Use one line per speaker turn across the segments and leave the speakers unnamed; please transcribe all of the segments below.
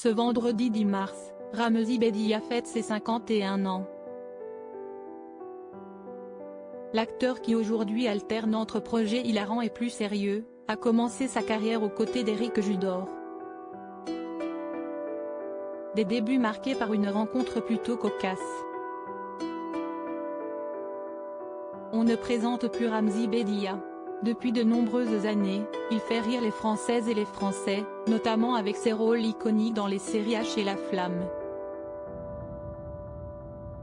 Ce vendredi 10 mars, Ramzy Bédia fête ses 51 ans. L'acteur qui aujourd'hui alterne entre projets hilarants et plus sérieux, a commencé sa carrière aux côtés d'Éric Judor. Des débuts marqués par une rencontre plutôt cocasse. On ne présente plus Ramzy Bédia. Depuis de nombreuses années, il fait rire les Françaises et les Français, notamment avec ses rôles iconiques dans les séries H et La Flamme.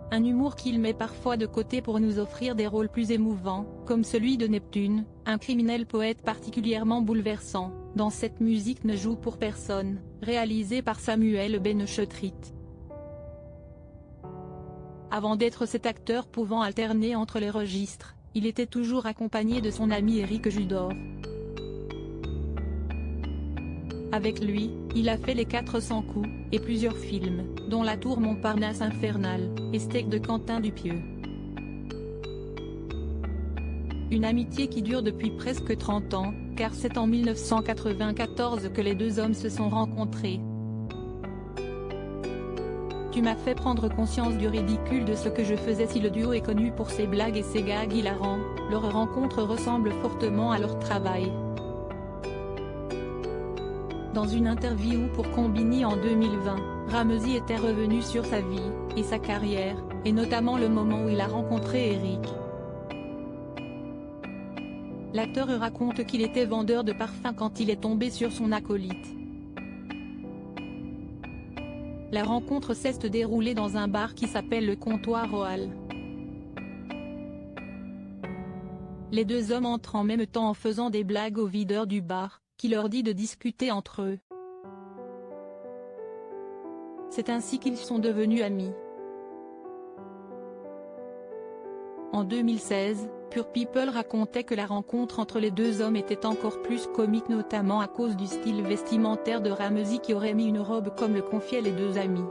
Un humour qu'il met parfois de côté pour nous offrir des rôles plus émouvants, comme celui de Neptune, un criminel poète particulièrement bouleversant, dans Cette musique ne joue pour personne, réalisé par Samuel Benchetrit. Avant d'être cet acteur pouvant alterner entre les registres, il était toujours accompagné de son ami Éric Judor. Avec lui, il a fait Les 400 coups, et plusieurs films, dont La Tour Montparnasse infernale, et Steak de Quentin Dupieux. Une amitié qui dure depuis presque 30 ans, car c'est en 1994 que les deux hommes se sont rencontrés. Tu m'as fait prendre conscience du ridicule de ce que je faisais. Si le duo est connu pour ses blagues et ses gags hilarants, leur rencontre ressemble fortement à leur travail. Dans une interview pour Combini en 2020, Ramzy était revenu sur sa vie, et sa carrière, et notamment le moment où il a rencontré Éric. L'acteur raconte qu'il était vendeur de parfums quand il est tombé sur son acolyte. La rencontre s'est déroulée dans un bar qui s'appelle le Comptoir Royal. Les deux hommes entrent en même temps en faisant des blagues au videur du bar, qui leur dit de discuter entre eux. C'est ainsi qu'ils sont devenus amis. En 2016, Pure People racontait que la rencontre entre les deux hommes était encore plus comique, notamment à cause du style vestimentaire de Ramzy qui aurait mis une robe, comme le confiaient les deux amis.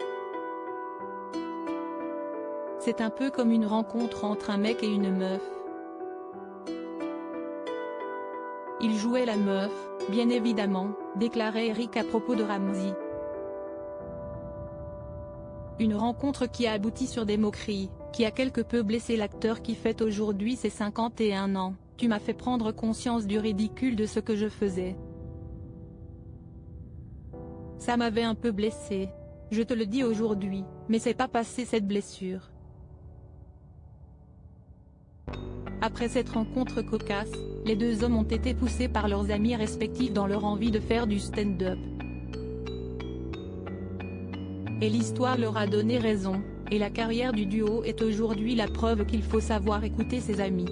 C'est un peu comme une rencontre entre un mec et une meuf. Il jouait la meuf, bien évidemment, déclarait Éric à propos de Ramzy. Une rencontre qui a abouti sur des moqueries, qui a quelque peu blessé l'acteur qui fête aujourd'hui ses 51 ans. Tu m'as fait prendre conscience du ridicule de ce que je faisais. Ça m'avait un peu blessé. Je te le dis aujourd'hui, mais c'est pas passé cette blessure. Après cette rencontre cocasse, les deux hommes ont été poussés par leurs amis respectifs dans leur envie de faire du stand-up. Et l'histoire leur a donné raison, et la carrière du duo est aujourd'hui la preuve qu'il faut savoir écouter ses amis.